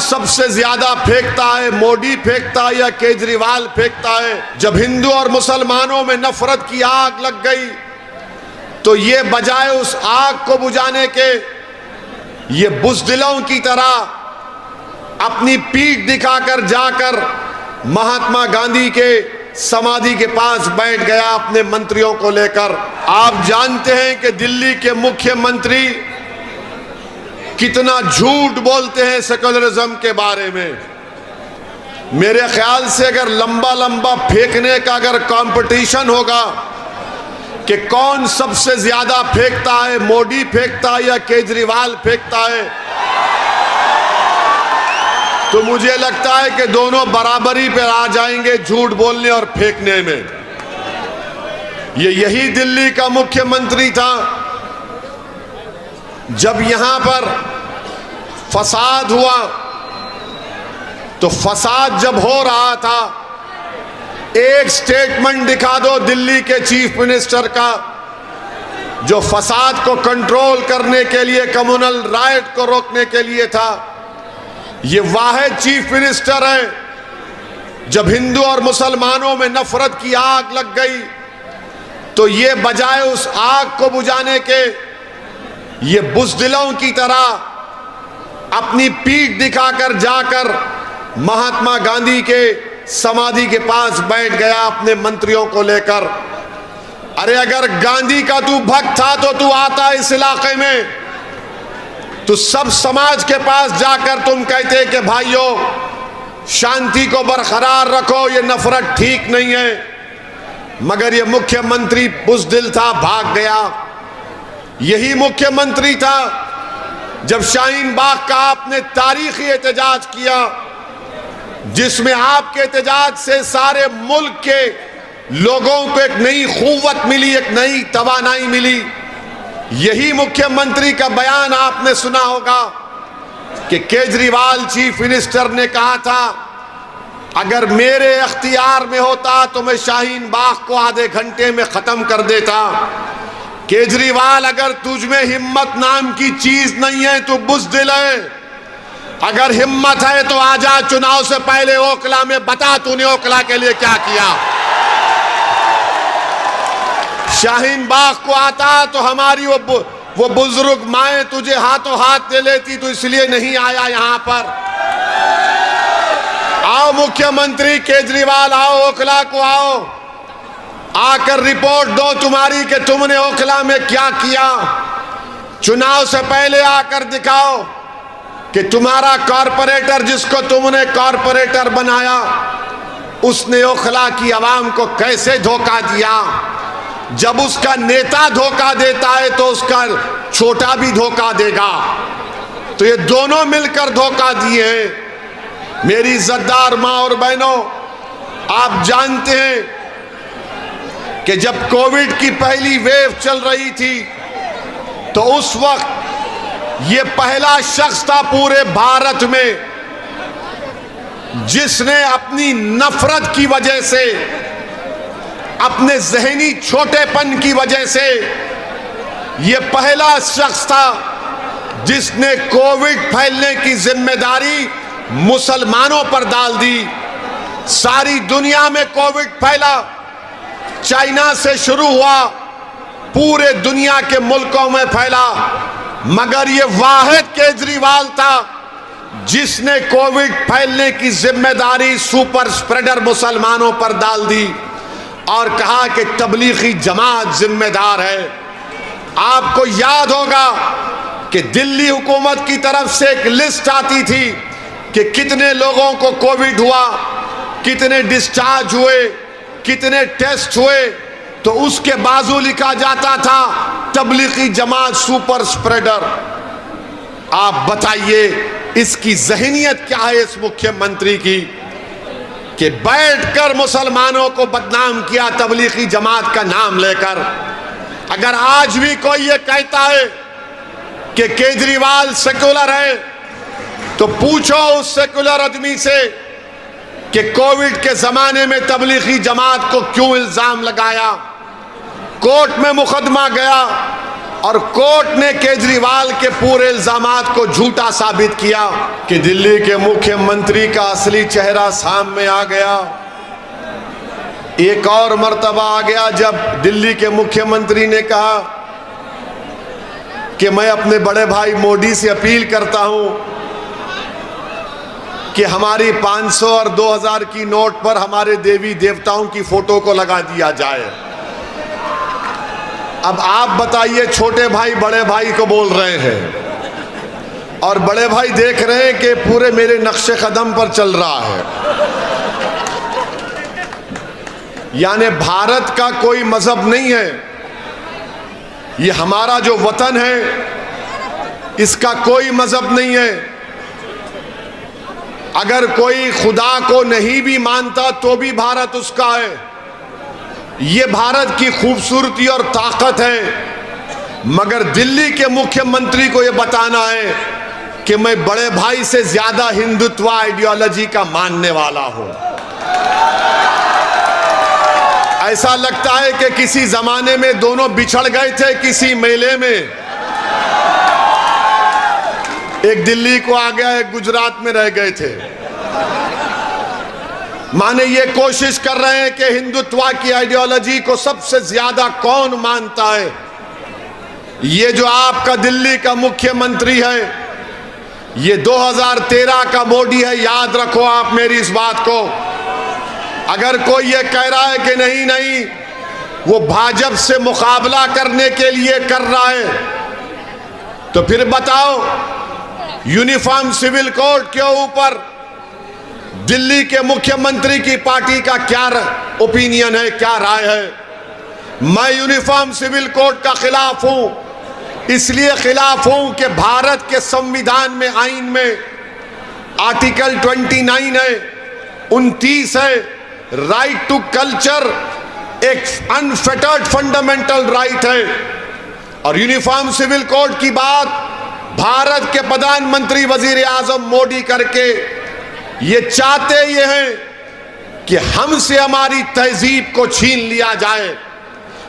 सबसे ज्यादा फेंकता है, मोदी फेंकता है या केजरीवाल फेंकता है? जब हिंदू और मुसलमानों में नफरत की आग लग गई तो ये बजाय उस आग को बुझाने के, ये बुज़दिलों की तरह अपनी पीठ दिखाकर जाकर महात्मा गांधी के समाधि के पास बैठ गया अपने मंत्रियों को लेकर। आप जानते हैं कि दिल्ली के मुख्यमंत्री कितना झूठ बोलते हैं सेकुलरिज्म के बारे में। मेरे ख्याल से अगर लंबा लंबा फेंकने का अगर कंपटीशन होगा कि कौन सबसे ज्यादा फेंकता है, मोदी फेंकता है या केजरीवाल फेंकता है, तो मुझे लगता है कि दोनों बराबरी पर आ जाएंगे झूठ बोलने और फेंकने में। यही दिल्ली का मुख्यमंत्री था जब यहां पर फसाद हुआ, तो फसाद जब हो रहा था, एक स्टेटमेंट दिखा दो दिल्ली के चीफ मिनिस्टर का जो फसाद को कंट्रोल करने के लिए, कम्युनल राइट को रोकने के लिए था। ये वाहिद चीफ मिनिस्टर है जब हिंदू और मुसलमानों में नफरत की आग लग गई तो ये बजाय उस आग को बुझाने के, ये बुज़दिलों की तरह अपनी पीठ दिखाकर जाकर महात्मा गांधी के समाधि के पास बैठ गया अपने मंत्रियों को लेकर। अरे अगर गांधी का तू भक्त था तो तू आता इस इलाके में, तो सब समाज के पास जाकर तुम कहते कि भाइयों शांति को बरकरार रखो, ये नफरत ठीक नहीं है। मगर ये मुख्यमंत्री बुज़दिल था, भाग गया। यही मुख्यमंत्री था जब शाहीन बाग का आपने तारीखी एहतजाज किया, जिसमें आपके एहतजाज से सारे मुल्क के लोगों को एक नई क़ुव्वत मिली, एक नई तवानाई मिली। यही मुख्यमंत्री का बयान आपने सुना होगा कि केजरीवाल चीफ मिनिस्टर ने कहा था अगर मेरे अख्तियार में होता तो मैं शाहीन बाग को आधे घंटे में खत्म कर देता। केजरीवाल अगर तुझ में हिम्मत नाम की चीज नहीं है तो बुज़दिल है। अगर हिम्मत है तो आजा चुनाव से पहले ओखला में बता तूने ओखला के लिए क्या किया। शाहीन बाग को आता तो हमारी वो बुजुर्ग माए तुझे हाथों हाथ दे लेती, तो इसलिए नहीं आया यहां पर। आओ मुख्यमंत्री केजरीवाल, आओ ओखला को आओ, आकर रिपोर्ट दो तुम्हारी कि तुमने ओखला में क्या किया। चुनाव से पहले आकर दिखाओ कि तुम्हारा कॉरपोरेटर जिसको तुमने कॉरपोरेटर बनाया उसने ओखला की आवाम को कैसे धोखा दिया। जब उसका नेता धोखा देता है तो उसका छोटा भी धोखा देगा, तो ये दोनों मिलकर धोखा दिए हैं। मेरी इज्जतदार माँ और बहनों, आप जानते हैं कि जब कोविड की पहली वेव चल रही थी तो उस वक्त ये पहला शख्स था पूरे भारत में जिसने अपनी नफरत की वजह से, अपने जहनी छोटेपन की वजह से, ये पहला शख्स था जिसने कोविड फैलने की जिम्मेदारी मुसलमानों पर डाल दी। सारी दुनिया में कोविड फैला, चाइना से शुरू हुआ, पूरे दुनिया के मुल्कों में फैला, मगर ये वाहिद केजरीवाल था जिसने कोविड फैलने की जिम्मेदारी सुपर स्प्रेडर मुसलमानों पर डाल दी और कहा कि तबलीगी जमात जिम्मेदार है। आपको याद होगा कि दिल्ली हुकूमत की तरफ से एक लिस्ट आती थी कि कितने लोगों को कोविड हुआ, कितने डिस्चार्ज हुए, कितने टेस्ट हुए, तो उसके बाजू लिखा जाता था तबलीगी जमात सुपर स्प्रेडर। आप बताइए इसकी जहनियत क्या है इस मुख्यमंत्री की कि बैठकर मुसलमानों को बदनाम किया तबलीगी जमात का नाम लेकर। अगर आज भी कोई ये कहता है कि केजरीवाल सेकुलर है तो पूछो उस सेकुलर आदमी से कि कोविड के जमाने में तबलीगी जमात को क्यों इल्जाम लगाया। कोर्ट में मुकदमा गया, और कोर्ट ने केजरीवाल के पूरे इल्जामात को झूठा साबित किया कि दिल्ली के मुख्यमंत्री का असली चेहरा सामने आ गया। एक और मर्तबा आ गया जब दिल्ली के मुख्यमंत्री ने कहा कि मैं अपने बड़े भाई मोदी से अपील करता हूं कि हमारी 500 और 2000 की नोट पर हमारे देवी देवताओं की फोटो को लगा दिया जाए। अब आप बताइए, छोटे भाई बड़े भाई को बोल रहे हैं और बड़े भाई देख रहे हैं कि पूरे मेरे नक्शे कदम पर चल रहा है। यानी भारत का कोई मजहब नहीं है, ये हमारा जो वतन है इसका कोई मजहब नहीं है। अगर कोई खुदा को नहीं भी मानता तो भी भारत उसका है। ये भारत की खूबसूरती और ताकत है। मगर दिल्ली के मुख्यमंत्री को यह बताना है कि मैं बड़े भाई से ज्यादा हिंदुत्व आइडियोलॉजी का मानने वाला हूं। ऐसा लगता है कि किसी जमाने में दोनों बिछड़ गए थे किसी मेले में। एक दिल्ली को आ गया, एक गुजरात में रह गए थे। माने ये कोशिश कर रहे हैं कि हिंदुत्व की आइडियोलॉजी को सबसे ज्यादा कौन मानता है। ये जो आपका दिल्ली का मुख्यमंत्री है, ये 2013 का मोदी है। याद रखो आप मेरी इस बात को। अगर कोई ये कह रहा है कि नहीं नहीं वो भाजपा से मुकाबला करने के लिए कर रहा है, तो फिर बताओ यूनिफॉर्म सिविल कोड के ऊपर दिल्ली के मुख्यमंत्री की पार्टी का क्या ओपिनियन है, क्या राय है। मैं यूनिफॉर्म सिविल कोड का खिलाफ हूं। इसलिए खिलाफ हूं कि भारत के संविधान में, आईन में आर्टिकल 29 है, 29 है, राइट टू कल्चर एक अनफेटर्ड फंडामेंटल राइट है। और यूनिफॉर्म सिविल कोड की बात भारत के प्रधानमंत्री वजीर आजम मोदी करके ये चाहते ये हैं कि हमसे हमारी तहजीब को छीन लिया जाए।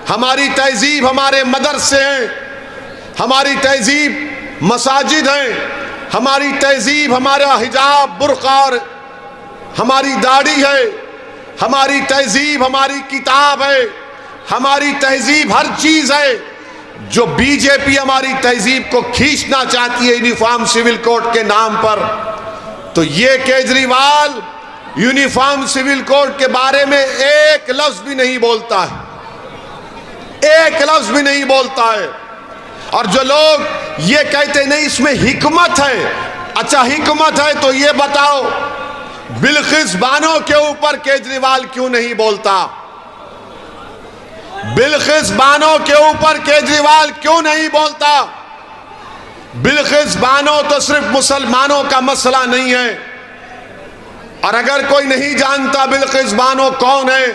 हमारी तहजीब हमारे मदरसे हैं, हमारी तहजीब मसाजिद हैं, हमारी तहजीब हमारा हिजाब बुर्का और हमारी दाढ़ी है, हमारी तहजीब हमारी किताब है, हमारी तहजीब हर चीज है। जो बीजेपी हमारी तहजीब को खींचना चाहती है यूनिफॉर्म सिविल कोड के नाम पर, तो ये केजरीवाल यूनिफॉर्म सिविल कोड के बारे में एक लफ्ज भी नहीं बोलता है, एक लफ्ज भी नहीं बोलता है। और जो लोग ये कहते नहीं इसमें हिकमत है, अच्छा हिकमत है तो ये बताओ बिल्किस बानो के ऊपर केजरीवाल क्यों नहीं बोलता? बिल्किस बानो के ऊपर केजरीवाल क्यों नहीं बोलता? बिल्किस बानो तो सिर्फ मुसलमानों का मसला नहीं है। और अगर कोई नहीं जानता बिल्किस बानो कौन है,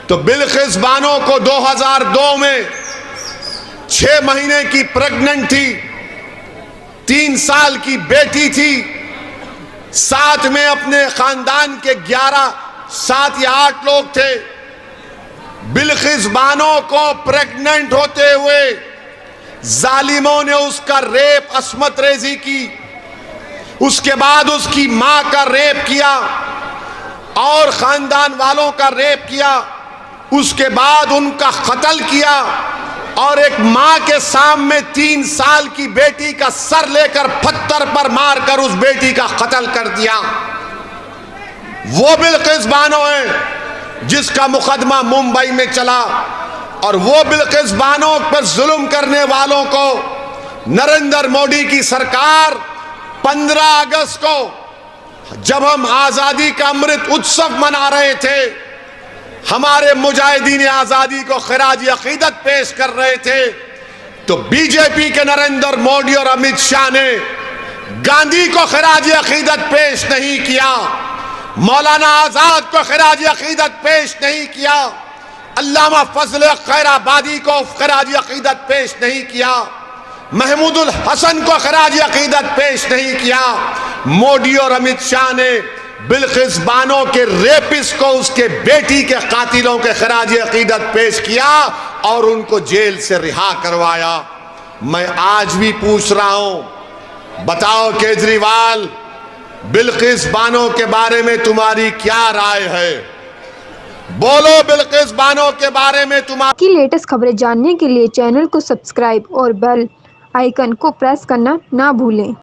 तो बिल्किस बानो को 2002 में 6 महीने की प्रेग्नेंट थी, 3 साल की बेटी थी, साथ में अपने खानदान के 7 या 8 लोग थे। बिल्किस बानो को प्रेग्नेंट होते हुए जालिमों ने उसका रेप, अस्मत रेजी की, उसके बाद उसकी मां का रेप किया और खानदान वालों का रेप किया, उसके बाद उनका कत्ल किया और एक मां के सामने 3 साल की बेटी का सर लेकर पत्थर पर मारकर उस बेटी का कत्ल कर दिया। वो बिल्किस बानो है जिसका मुकदमा मुंबई में चला। और वो बिल्किस बानो पर जुल्म करने वालों को नरेंद्र मोदी की सरकार 15 अगस्त को जब हम आजादी का अमृत उत्सव मना रहे थे, हमारे मुजाहिदीन आजादी को खिराज अकीदत पेश कर रहे थे, तो बीजेपी के नरेंद्र मोदी और अमित शाह ने गांधी को खिराज अकीदत पेश नहीं किया, मौलाना आजाद को खिराज अकीदत पेश नहीं किया, अल्लामा फजल खैराबादी को खिराज अकीदत पेश नहीं किया, महमूदुल हसन को खिराज अकीदत पेश नहीं किया। मोदी और अमित शाह ने बिल्किस बानो के रेपिस्ट को उसके बेटी के कातिलों के खिराज अकीदत पेश किया और उनको जेल से रिहा करवाया। मैं आज भी पूछ रहा हूं, बताओ केजरीवाल, बिल्किस बानो के बारे में तुम्हारी क्या राय है? बोलो, बिल्किस बानो के बारे में तुम्हारी। की लेटेस्ट खबरें जानने के लिए चैनल को सब्सक्राइब और बेल आइकन को प्रेस करना ना भूलें।